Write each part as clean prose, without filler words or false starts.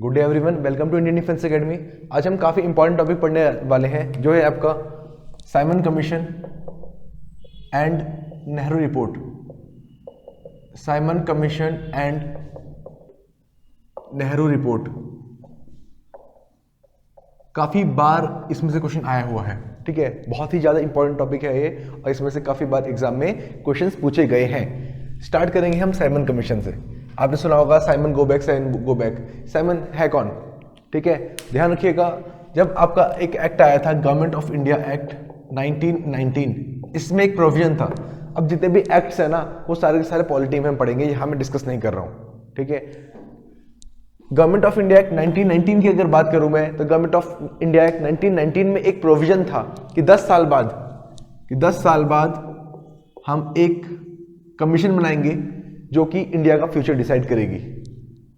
Good day everyone, welcome to Indian defence academy. आज हम काफ़ी इंपॉर्टेंट टॉपिक पढ़ने वाले हैं जो है आपका Simon commission and Nehru report. Simon commission and Nehru report काफ़ी बार इसमें से क्वेश्चन आया हुआ है, ठीक है। बहुत ही ज़्यादा इंपॉर्टेंट टॉपिक है ये और इसमें से काफ़ी बार एग्जाम में क्वेश्चंस पूछे गए हैं। स्टार्ट करेंगे हम साइमन कमीशन से। आपने सुना होगा Simon go back, Simon go back. Simon है कौन, ठीक है। ध्यान रखिएगा, जब आपका एक एक्ट आया था गवर्नमेंट ऑफ इंडिया एक्ट 1919, इसमें एक प्रोविजन था। अब जितने भी एक्ट्स है ना वो सारे के सारे पॉलिटी में हम पढ़ेंगे, यहाँ मैं डिस्कस नहीं कर रहा हूँ, ठीक है। गवर्नमेंट ऑफ इंडिया एक्ट 1919 की अगर बात करूं मैं, तो गवर्नमेंट ऑफ इंडिया एक्ट 1919 में एक प्रोविजन था कि 10 साल बाद हम एक कमीशन बनाएंगे जो कि इंडिया का फ्यूचर डिसाइड करेगी,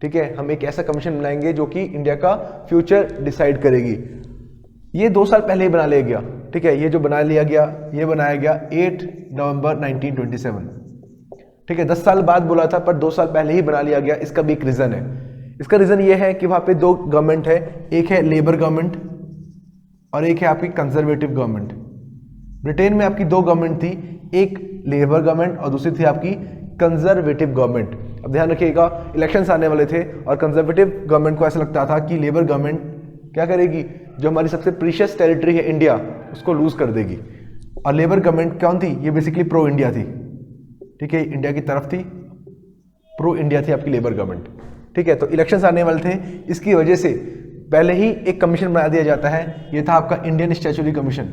ठीक है। हम एक ऐसा कमीशन बनाएंगे जो कि इंडिया का फ्यूचर डिसाइड करेगी। ये 2 साल पहले ही बना लिया गया, ठीक है। ये जो बना लिया गया, ये बनाया गया 8 नवंबर 1927, ठीक है। 10 साल बाद बोला था पर 2 साल पहले ही बना लिया गया। इसका भी एक रीजन है। इसका रीजन ये है कि वहां पे 2 गवर्नमेंट है, एक है लेबर गवर्नमेंट और एक है आपकी कंजर्वेटिव गवर्नमेंट। ब्रिटेन में आपकी 2 गवर्नमेंट थी, एक लेबर गवर्नमेंट और दूसरी थी आपकी कंजर्वेटिव गवर्नमेंट। अब ध्यान रखिएगा, इलेक्शंस आने वाले थे और कंजर्वेटिव गवर्नमेंट को ऐसा लगता था कि लेबर गवर्नमेंट क्या करेगी, जो हमारी सबसे प्रीशियस टेरिटरी है इंडिया, उसको लूज कर देगी। और लेबर गवर्नमेंट कौन थी, ये बेसिकली प्रो इंडिया थी, ठीक है। इंडिया की तरफ थी, प्रो इंडिया थी आपकी लेबर गवर्नमेंट, ठीक है। तो इलेक्शंस आने वाले थे, इसकी वजह से पहले ही एक कमीशन बना दिया जाता है। ये था आपका Indian statutory commission,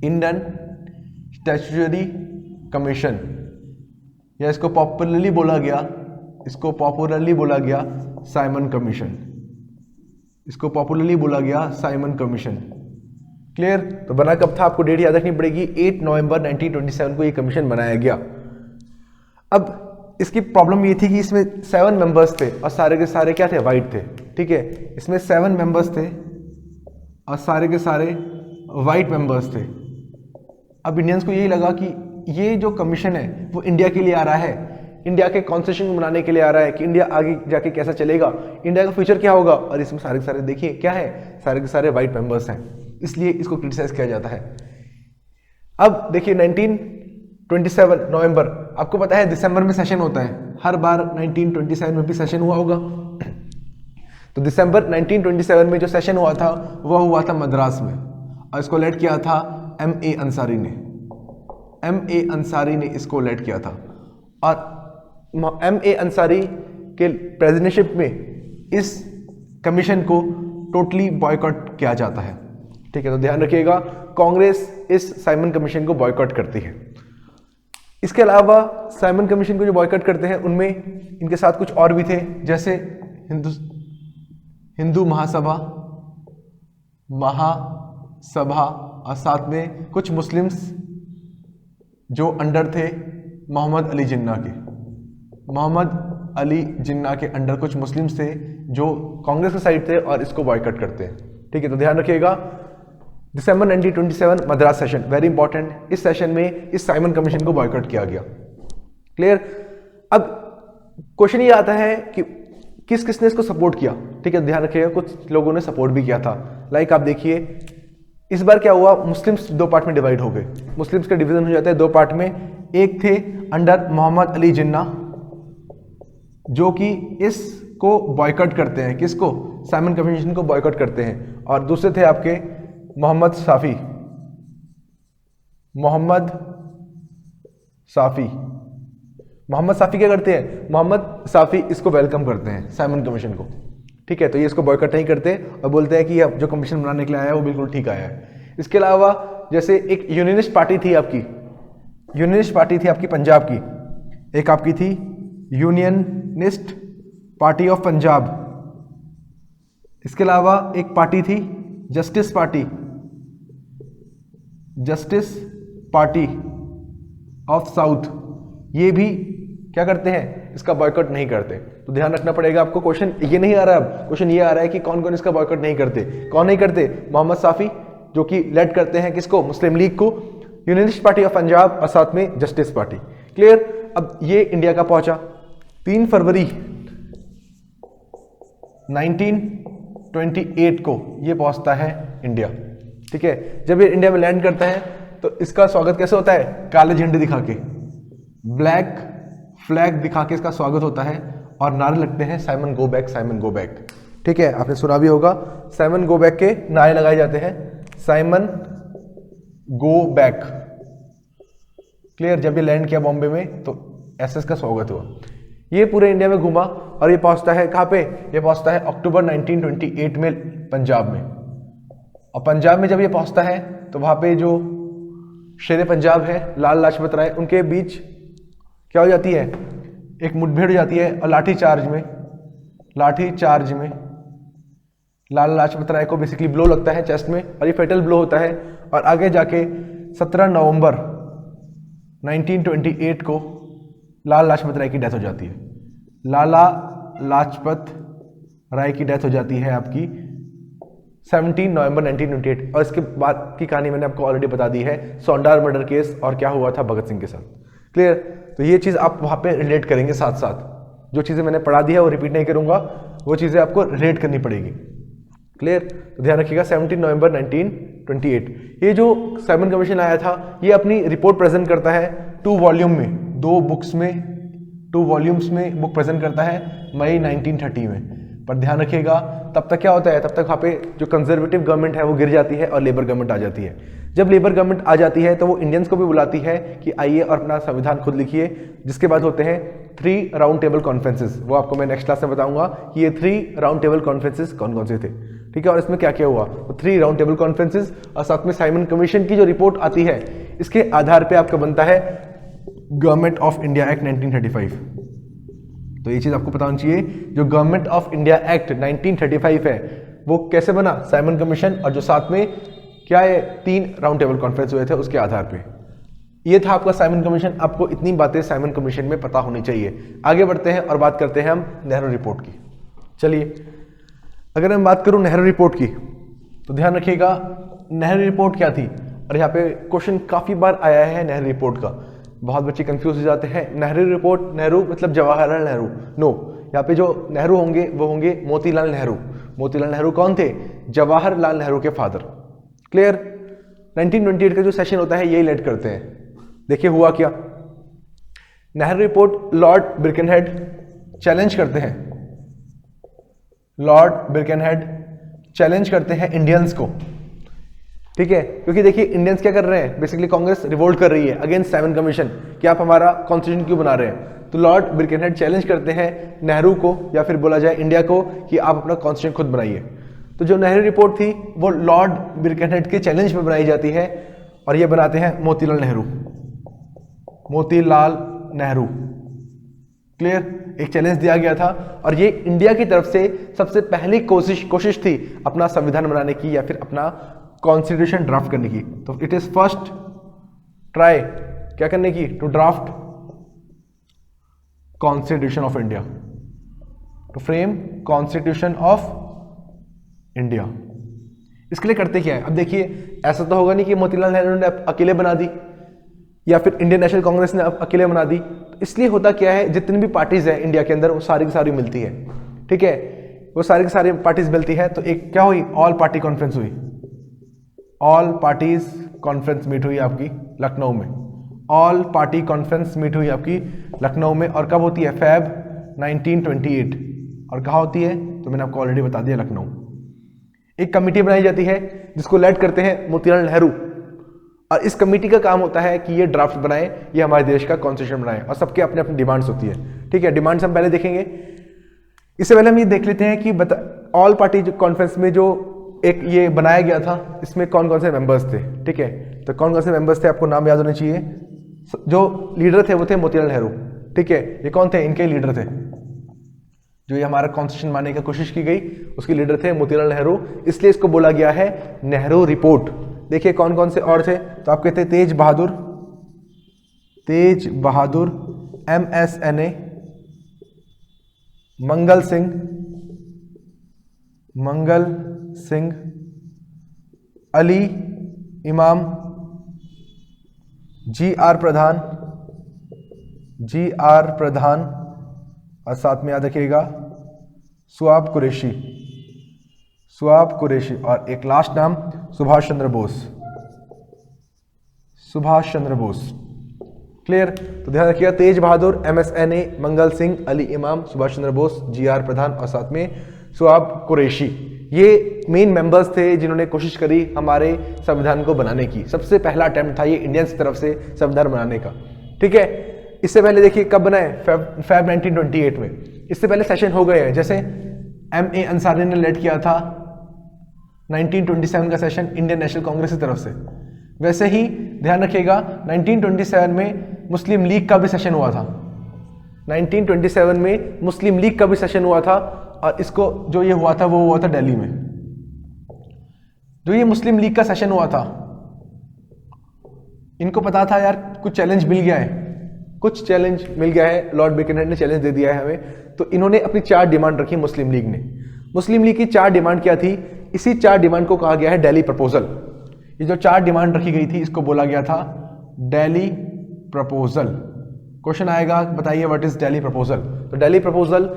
Indian statutory commission, या इसको पॉपुलरली बोला गया साइमन कमीशन। इसको पॉपुलरली बोला गया साइमन कमीशन। क्लियर। तो बना कब था, आपको डेट याद रखनी पड़ेगी, 8 नवंबर 1927 को ये कमीशन बनाया गया। अब इसकी प्रॉब्लम ये थी कि इसमें 7 मेंबर्स थे और सारे के सारे क्या थे, वाइट थे, ठीक है। इसमें 7 मेंबर्स थे और सारे के सारे वाइट मेंबर्स थे। अब इंडियंस को यही लगा कि ये जो कमीशन है वो इंडिया के लिए आ रहा है, इंडिया के कॉन्स्टिट्यूशन बनाने के लिए आ रहा है कि इंडिया आगे जाके कैसा चलेगा, इंडिया का फ्यूचर क्या होगा। और इसमें सारे के सारे देखिए क्या है, सारे के सारे वाइट मेंबर्स हैं, इसलिए इसको क्रिटिसाइज किया जाता है। अब देखिए 1927 नवंबर, आपको पता है दिसंबर में सेशन होता है, हर बार 1927 में भी सेशन हुआ होगा। तो दिसंबर 1927 में जो सेशन हुआ था वह हुआ था मद्रास में और इसको लेड किया था M.A. अंसारी ने। M.A. अंसारी ने इसको लेड किया था और M.A. अंसारी के प्रेसिडेंटशिप में इस कमीशन को टोटली बॉयकॉट किया जाता है, ठीक है। तो ध्यान रखिएगा, कांग्रेस इस साइमन कमीशन को बॉयकॉट करती है। इसके अलावा साइमन कमीशन को जो बॉयकॉट करते हैं उनमें इनके साथ कुछ और भी थे, जैसे हिंदू महासभा और साथ में कुछ मुस्लिम्स जो अंडर थे मोहम्मद अली जिन्ना के अंडर कुछ मुस्लिम्स थे जो कांग्रेस के साइड थे और इसको बॉयकॉट करते हैं, ठीक है। तो ध्यान रखिएगा, दिसंबर 1927 मद्रास सेशन, वेरी इंपॉर्टेंट। इस सेशन में इस साइमन कमीशन को बॉयकॉट किया गया। क्लियर। अब क्वेश्चन ये आता है कि किस किसने इसको सपोर्ट किया, ठीक है। ध्यान रखिएगा, कुछ लोगों ने सपोर्ट भी किया था। लाइक आप देखिए, इस बार क्या हुआ, मुस्लिम्स 2 पार्ट में डिवाइड हो गए। मुस्लिम्स का डिवीजन हो जाता है 2 पार्ट में। एक थे अंडर मोहम्मद अली जिन्ना जो कि इसको बॉयकॉट करते हैं, किसको, साइमन कमीशन को बॉयकॉट करते हैं। और दूसरे थे आपके मोहम्मद साफी क्या करते हैं, मोहम्मद साफी इसको वेलकम करते हैं साइमन कमीशन को, ठीक है। तो ये इसको बॉयकॉट नहीं करते और बोलते हैं कि अब जो कमीशन बनाने के लिए आया है वो बिल्कुल ठीक आया है। इसके अलावा जैसे एक यूनियनिस्ट पार्टी थी आपकी पंजाब की, एक आपकी थी यूनियनिस्ट पार्टी ऑफ पंजाब। इसके अलावा एक पार्टी थी जस्टिस पार्टी ऑफ साउथ। ये भी क्या करते हैं, इसका बॉयकॉट नहीं करते। तो ध्यान रखना पड़ेगा आपको, क्वेश्चन ये नहीं आ रहा है, अब क्वेश्चन ये आ रहा है कि कौन कौन इसका बॉयकॉट नहीं करते। कौन नहीं करते, मोहम्मद साफी जो कि लेड करते हैं किसको, मुस्लिम लीग को, यूनियनिस्ट पार्टी ऑफ पंजाब और साथ में जस्टिस पार्टी। क्लियर। अब ये इंडिया का पहुंचा 3 फरवरी 1928 को ये पहुंचता है इंडिया। ठीक है, जब ये इंडिया में लैंड करता है तो इसका स्वागत कैसे होता है? काले झंडे दिखा के, ब्लैक फ्लैग दिखा के इसका स्वागत होता है और नारे लगते हैं Simon go back, Simon go back. ठीक है, आपने सुना भी होगा, साइमन गो बैक के नारे लगाए जाते हैं, साइमन गो बैक। क्लियर? जब ये लैंड किया बॉम्बे में तो ऐसे इसका स्वागत हुआ। ये पूरे इंडिया में घूमा और ये पहुंचता है कहाँ पे? ये पहुंचता है अक्टूबर 1928 में पंजाब में। और पंजाब में जब ये पहुंचता है तो वहां पे जो शेर पंजाब है लाल लाजपत राय, उनके बीच क्या हो जाती है? एक मुठभेड़ हो जाती है और लाठी चार्ज में लाल लाजपत राय को बेसिकली ब्लो लगता है चेस्ट में और ये फेटल ब्लो होता है। और आगे जाके 17 नवंबर 1928 को लाल लाजपत राय की डेथ हो जाती है। लाला लाजपत राय की डेथ हो जाती है आपकी 17 नवंबर 1928। और इसके बाद की कहानी मैंने आपको ऑलरेडी बता दी है, सोंडार मर्डर केस और क्या हुआ था भगत सिंह के साथ। क्लियर? तो ये चीज़ आप वहाँ पे रिलेट करेंगे साथ साथ। जो चीज़ें मैंने पढ़ा दी है वो रिपीट नहीं करूँगा, वो चीज़ें आपको रिलेट करनी पड़ेगी। क्लियर? तो ध्यान रखिएगा 17 नवंबर 1928 ये जो साइमन कमीशन आया था ये अपनी रिपोर्ट प्रेजेंट करता है 2 वॉल्यूम में, 2 वॉल्यूम्स में बुक प्रेजेंट करता है मई 1930 में। पर ध्यान रखिएगा तब तक क्या होता है, तब तक वहाँ पे जो कंजर्वेटिव गवर्नमेंट है वो गिर जाती है और लेबर गवर्नमेंट आ जाती है। जब लेबर गवर्नमेंट आ जाती है तो वो इंडियंस को भी बुलाती है कि आइए और अपना संविधान खुद लिखिए, जिसके बाद होते हैं 3 राउंड टेबल कॉन्फ्रेंसेस। वो आपको मैं नेक्स्ट क्लास में बताऊंगा कि ये 3 राउंड टेबल कॉन्फ्रेंसेस कौन कौन से थे। ठीक है, और इसमें क्या क्या हुआ, तो 3 राउंड टेबल कॉन्फ्रेंसेस और साथ में साइमन कमीशन की जो रिपोर्ट आती है, इसके आधार पे आपका बनता है गवर्नमेंट ऑफ इंडिया एक्ट 1935। तो ये चीज आपको पता होनी चाहिए, जो गवर्नमेंट ऑफ इंडिया एक्ट 1935 है वो कैसे बना? साइमन कमीशन और जो साथ में क्या है 3 राउंड टेबल कॉन्फ्रेंस हुए थे उसके आधार पे। ये था आपका साइमन कमीशन। आपको इतनी बातें साइमन कमीशन में पता होनी चाहिए। आगे बढ़ते हैं और बात करते हैं हम नेहरू रिपोर्ट की। चलिए, अगर मैं बात करूं नेहरू रिपोर्ट की तो ध्यान रखिएगा नेहरू रिपोर्ट क्या थी। और यहाँ पे क्वेश्चन काफी बार आया है नेहरू रिपोर्ट का, बहुत बच्चे कंफ्यूज हो जाते हैं। नेहरू रिपोर्ट, नेहरू मतलब जवाहरलाल नेहरू? नो, यहाँ पे जो नेहरू होंगे वो होंगे मोतीलाल नेहरू। मोतीलाल नेहरू कौन थे? जवाहरलाल नेहरू के फादर। क्लियर? 1928 का जो सेशन होता है यही लेट करते हैं। देखिए हुआ क्या, नेहरू रिपोर्ट लॉर्ड बिरकेनहेड चैलेंज करते हैं, लॉर्ड बिरकेनहेड चैलेंज करते हैं इंडियंस को। ठीक है, क्योंकि देखिए इंडियंस क्या कर रहे हैं, बेसिकली कांग्रेस रिवोल्ट कर रही है अगेंस्ट साइमन कमीशन कि आप हमारा कॉन्स्टिट्यूशन क्यों बना रहे हैं। तो लॉर्ड बिरकेनहेड चैलेंज करते हैं नेहरू को, या फिर बोला जाए इंडिया को, कि आप अपना कॉन्स्टिट्यूशन खुद बनाइए। तो जो नेहरू रिपोर्ट थी वो लॉर्ड बिरकेनहेड के चैलेंज में बनाई जाती है और ये बनाते हैं मोतीलाल नेहरू। मोतीलाल नेहरू, क्लियर? एक चैलेंज दिया गया था और ये इंडिया की तरफ से सबसे पहली कोशिश थी अपना संविधान बनाने की या फिर अपना कॉन्स्टिट्यूशन ड्राफ्ट करने की। तो इट इज फर्स्ट ट्राई क्या करने की, to draft constitution of India, to frame constitution of India. इसके लिए करते क्या है, अब देखिए ऐसा तो होगा नहीं कि मोतीलाल नेहरू ने अकेले बना दी या फिर इंडियन नेशनल कांग्रेस ने अकेले बना दी। इसलिए होता क्या है, जितनी भी पार्टीज है इंडिया के अंदर वो सारी की सारी मिलती है। ठीक है, वो सारी की सारी पार्टीज मिलती है तो एक क्या हुई, ऑल पार्टी कॉन्फ्रेंस हुई। ऑल पार्टीज कॉन्फ्रेंस मीट हुई आपकी लखनऊ में। ऑल पार्टी कॉन्फ्रेंस मीट हुई आपकी लखनऊ में। और कब होती है, फेब 1928। और कहाँ होती है, तो मैंने आपको ऑलरेडी बता दिया, लखनऊ। एक कमेटी बनाई जाती है जिसको लेड करते हैं मोतीलाल नेहरू, और इस कमेटी का काम होता है कि ये ड्राफ्ट बनाए, ये हमारे देश का कॉन्स्टिट्यूशन बनाए, और सबके अपने अपनी डिमांड्स होती है। ठीक है, डिमांड्स हम पहले देखेंगे। इससे पहले हम ये देख लेते हैं कि ऑल पार्टी कॉन्फ्रेंस में जो एक ये बनाया गया था, इसमें कौन कौन से मेंबर्स थे। ठीक है, तो कौन कौन से मेंबर्स थे आपको नाम याद होने चाहिए। जो लीडर थे वो थे मोतीलाल नेहरू। ठीक है, ये कौन थे, इनके लीडर थे। जो ये हमारा कॉन्स्टिट्यूशन बनाने की कोशिश की गई उसके लीडर थे मोतीलाल नेहरू, इसलिए इसको बोला गया है नेहरू रिपोर्ट। देखिए कौन कौन से और थे, तो आप कहते हैं तेज बहादुर, MSNA, मंगल सिंह, अली इमाम, GR प्रधान, और साथ में याद रखिएगा सुआब कुरैशी, सुआब कुरैशी, और एक लास्ट नाम सुभाष चंद्र बोस, सुभाष चंद्र बोस। क्लियर? तो ध्यान रखिएगा, तेज बहादुर, MSNA, मंगल सिंह, अली इमाम, सुभाष चंद्र बोस, GR प्रधान और साथ में सुआब कुरैशी, ये मेन मेंबर्स थे जिन्होंने कोशिश करी हमारे संविधान को बनाने की। सबसे पहला अटेम्प्ट था ये इंडियंस की तरफ से संविधान बनाने का। ठीक है, इससे पहले देखिए कब बना है, फेब 1928 में। इससे पहले सेशन हो गए हैं, जैसे MA अंसारी ने लेड किया था 1927 का सेशन इंडियन नेशनल कांग्रेस की तरफ से। वैसे ही ध्यान रखिएगा 1927 में मुस्लिम लीग का भी सेशन हुआ था, 1927 में मुस्लिम लीग का भी सेशन हुआ था, और इसको जो ये हुआ था वो हुआ था दिल्ली में। जो ये मुस्लिम लीग का सेशन हुआ था, इनको पता था यार कुछ चैलेंज मिल गया है, कुछ चैलेंज मिल गया है, लॉर्ड बिकनहेड ने चैलेंज दे दिया है हमें, तो इन्होंने अपनी 4 डिमांड रखी मुस्लिम लीग ने। मुस्लिम लीग की 4 डिमांड क्या थी? इसी 4 डिमांड को कहा गया है दिल्ली प्रपोजल। ये जो 4 डिमांड रखी गई थी इसको बोला गया था दिल्ली प्रपोजल। क्वेश्चन आएगा, बताइए व्हाट इज दिल्ली प्रपोजल। तो दिल्ली प्रपोजल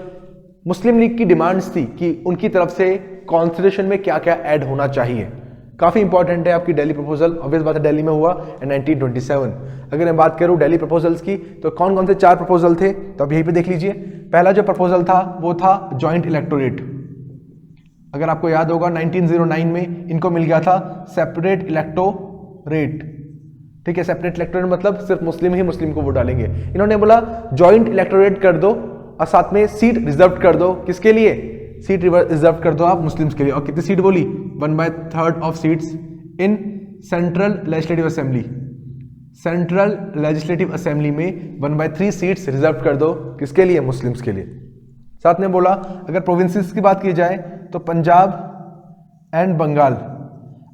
मुस्लिम लीग की डिमांड्स थी कि उनकी तरफ से कॉन्स्टिट्यूशन में क्या क्या ऐड होना चाहिए। काफी इंपॉर्टेंट है आपकी दिल्ली प्रपोजल, ऑब्वियस बात है दिल्ली में हुआ 1927। अगर मैं बात करूं दिल्ली प्रपोजल्स की, तो कौन कौन से 4 प्रपोजल थे, तो अब यहीं पे देख लीजिए। पहला जो प्रपोजल था वो था जॉइंट इलेक्टोरेट। अगर आपको याद होगा 1909 में इनको मिल गया था सेपरेट इलेक्टोरेट। ठीक है, सेपरेट इलेक्टोरेट मतलब सिर्फ मुस्लिम ही मुस्लिम को वोट डालेंगे। इन्होंने बोला जॉइंट इलेक्टोरेट कर दो और साथ में सीट रिजर्व कर दो। किसके लिए? सीट रिजर्व कर दो आप मुस्लिम्स के लिए। और कितनी सीट बोली? 1/3 of seats in central legislative assembly. Central legislative assembly में 1/3 सीट्स रिजर्व कर दो। किसके लिए? मुस्लिम्स के लिए। साथ में बोला अगर प्रोविंसेस की बात की जाए तो पंजाब एंड बंगाल,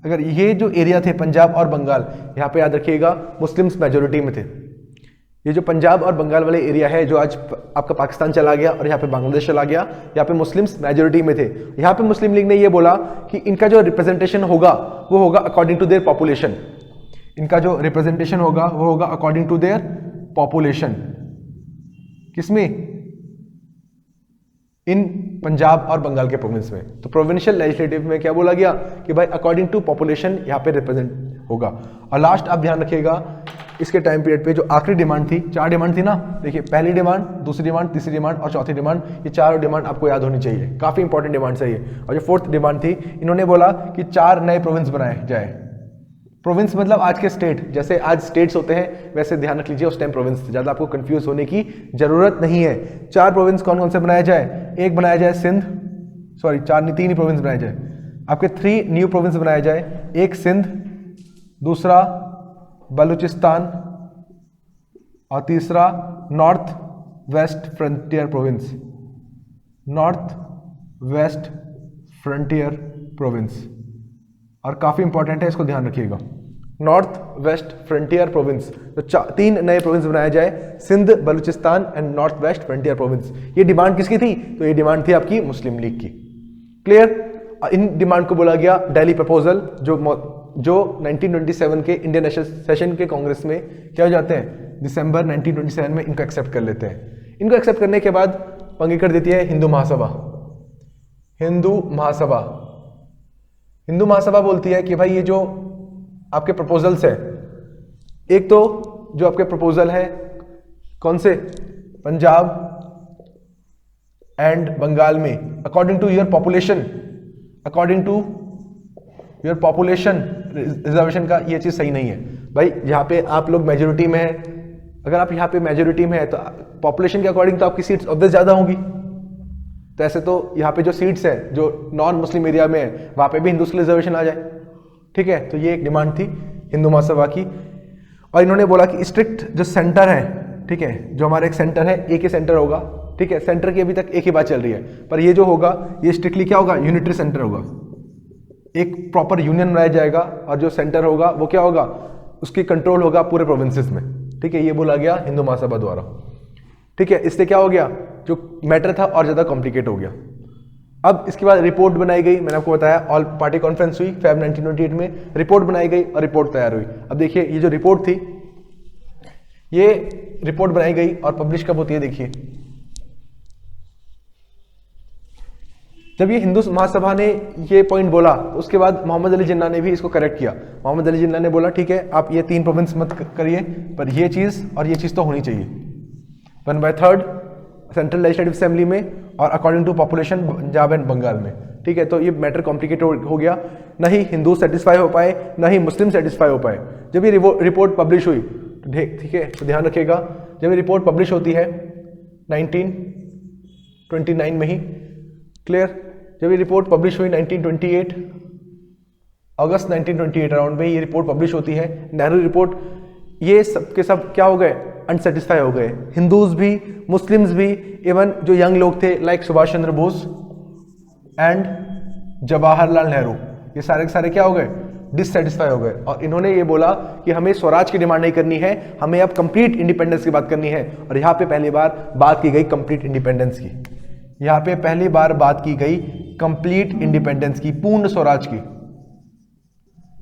अगर ये जो एरिया थे पंजाब और बंगाल, यहाँ पे याद रखिएगा मुस्लिम्स मेजोरिटी में थे। ये जो पंजाब और बंगाल वाले एरिया है जो आज आपका पाकिस्तान चला गया और यहाँ पे बांग्लादेश चला गया, यहाँ पे मुस्लिम्स मेजोरिटी में थे। यहाँ पे मुस्लिम लीग ने ये बोला कि इनका जो रिप्रेजेंटेशन होगा वो होगा अकॉर्डिंग टू देयर पॉपुलेशन। इनका जो रिप्रेजेंटेशन होगा वो होगा अकॉर्डिंग टू देयर पॉपुलेशन। किसमें? इन पंजाब और बंगाल के प्रोविंस में। तो प्रोविंशियल लेजिस्लेटिव में क्या बोला गया कि भाई अकॉर्डिंग टू पॉपुलेशन यहाँ पे रिप्रेजेंट होगा। और लास्ट आप ध्यान रखिएगा इसके टाइम पीरियड पे जो आखिरी डिमांड थी, 4 डिमांड थी ना, देखिए पहली डिमांड, दूसरी डिमांड, तीसरी डिमांड और चौथी डिमांड, ये 4 डिमांड आपको याद होनी चाहिए, काफी इंपॉर्टेंट डिमांड है ये। और जो 4th डिमांड थी, इन्होंने बोला कि 4 नए प्रोविंस बनाए जाए। प्रोविंस मतलब आज के स्टेट, जैसे आज स्टेट्स होते हैं वैसे ध्यान रख लीजिए उस टाइम प्रोविंस थे, ज्यादा आपको कंफ्यूज होने की जरूरत नहीं है। 4 प्रोविंस कौन कौन से बनाया जाए? एक बनाया जाए सिंध, सॉरी 4 नहीं 3 ही प्रोविंस बनाए जाए, आपके 3 न्यू प्रोविंस बनाया जाए। एक सिंध, दूसरा बलूचिस्तान और तीसरा north west frontier province. North west frontier province, और काफी इंपॉर्टेंट है, इसको ध्यान रखिएगा। नॉर्थ वेस्ट फ्रंटियर प्रोविंस, तो 3 नए प्रोविंस बनाए जाए, Sindh, Baluchistan and north west frontier province. ये डिमांड किसकी थी? तो ये डिमांड थी आपकी मुस्लिम लीग की। क्लियर? इन डिमांड को बोला गया दिल्ली प्रपोजल, जो 1927 के इंडियन नेशनल सेशन के कांग्रेस में क्या हो जाते हैं, दिसंबर 1927 में इनको एक्सेप्ट कर लेते हैं। इनको एक्सेप्ट करने के बाद पंगी कर देती है हिंदू महासभा। हिंदू महासभा, हिंदू महासभा बोलती है कि भाई ये जो आपके प्रपोजल्स है, एक तो जो आपके प्रपोजल है कौन से, पंजाब एंड बंगाल में according to your population, according to your population reservation का, ये चीज सही नहीं है भाई। यहाँ पे आप लोग मेजोरिटी में है, अगर आप यहाँ पे मेजोरिटी में है तो पॉपुलेशन के अकॉर्डिंग तो आपकी सीट्स ऑब्वियस ज्यादा होंगी। तो ऐसे तो यहाँ पे जो सीट्स है जो नॉन मुस्लिम एरिया में है वहां पे भी हिंदू के रिजर्वेशन आ जाए। ठीक है, तो ये एक डिमांड थी हिंदू महासभा की। और इन्होंने बोला कि स्ट्रिक्ट जो सेंटर है, ठीक है, जो हमारा एक सेंटर है, एक ही सेंटर होगा। ठीक है, सेंटर की अभी तक एक ही बात चल रही है, पर ये जो होगा ये स्ट्रिक्टली क्या होगा, यूनिटरी सेंटर होगा। एक प्रॉपर यूनियन बनाया जाएगा और जो सेंटर होगा वो क्या होगा, उसकी कंट्रोल होगा पूरे प्रोविंसेस में। ठीक है, ये बोला गया हिंदू महासभा द्वारा। ठीक है, इससे क्या हो गया, जो मैटर था और ज्यादा कॉम्प्लिकेट हो गया। अब इसके बाद रिपोर्ट बनाई गई, मैंने आपको बताया ऑल पार्टी कॉन्फ्रेंस हुई फेब 1928 में, रिपोर्ट बनाई गई और रिपोर्ट तैयार हुई। अब देखिए ये जो रिपोर्ट थी, ये रिपोर्ट बनाई गई और पब्लिश कब होती है, देखिए जब ये हिंदू महासभा ने ये पॉइंट बोला तो उसके बाद मोहम्मद अली जिन्ना ने भी इसको करेक्ट किया। मोहम्मद अली जिन्ना ने बोला ठीक है आप ये 3 प्रोविंस मत करिए, पर ये चीज़ और ये चीज़ तो होनी चाहिए। 1/3 सेंट्रल लेजिस्लेटिव असेंबली में और according to population Punjab and Bengal में। ठीक है, तो ये मैटर कॉम्प्लिकेटेड हो गया, ना ही हिंदू सेटिस्फाई हो पाए ना ही मुस्लिम सेटिस्फाई हो पाए। जब ये रिपोर्ट पब्लिश हुई तो ठीक है, तो ध्यान रखिएगा जब ये रिपोर्ट पब्लिश होती है 1929 में ही, क्लियर। जब ये रिपोर्ट पब्लिश हुई 1928 अगस्त 1928 अराउंड में ये रिपोर्ट पब्लिश होती है, नेहरू रिपोर्ट, ये सब के सब क्या हो गए, अनसेटिस्फाई हो गए। हिंदूज भी, मुस्लिम्स भी, इवन जो यंग लोग थे लाइक सुभाष चंद्र बोस एंड जवाहरलाल नेहरू, ये सारे के सारे क्या हो गए, डिससेटिस्फाई हो गए। और इन्होंने ये बोला कि हमें स्वराज की डिमांड नहीं करनी है, हमें अब कंप्लीट इंडिपेंडेंस की बात करनी है। और यहाँ पे पहली बार बात की गई कंप्लीट इंडिपेंडेंस की, यहाँ पे पहली बार बात की गई कंप्लीट इंडिपेंडेंस की, पूर्ण स्वराज की।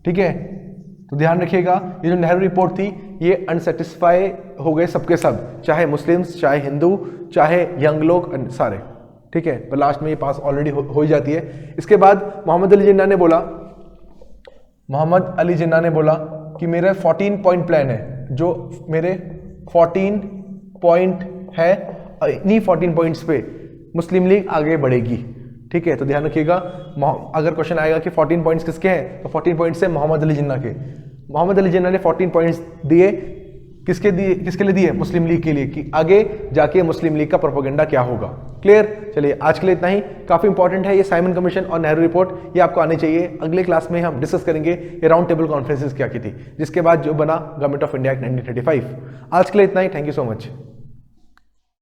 ठीक है, तो ध्यान रखिएगा ये जो नेहरू रिपोर्ट थी ये अनसेटिस्फाई हो गए सबके सब, चाहे मुस्लिम्स, चाहे हिंदू, चाहे यंग लोग, सारे। ठीक है, पर लास्ट में ये पास ऑलरेडी हो ही जाती है। इसके बाद मोहम्मद अली जिन्ना ने बोला कि मेरा 14 पॉइंट प्लान है, जो मेरे 14 पॉइंट है, इन्हीं 14 पॉइंट्स पे मुस्लिम लीग आगे बढ़ेगी। ठीक है, तो ध्यान रखिएगा अगर क्वेश्चन आएगा कि 14 पॉइंट्स किसके हैं, तो 14 पॉइंट्स है मोहम्मद अली जिन्ना के। मोहम्मद अली जिन्ना ने 14 पॉइंट्स दिए, किसके लिए दिए, मुस्लिम लीग के लिए, कि आगे जाके मुस्लिम लीग का प्रोपेगेंडा क्या होगा। क्लियर। चलिए आज के लिए इतना ही, काफी इंपॉर्टेंट है ये साइमन कमीशन और नेहरू रिपोर्ट, ये आपको आनी चाहिए। अगले क्लास में हम डिस्कस करेंगे ये राउंड टेबल कॉन्फ्रेंसेस क्या की थी, जिसके बाद जो बना गवर्नमेंट ऑफ इंडिया एक्ट 1935। आज के लिए इतना ही, थैंक यू सो मच।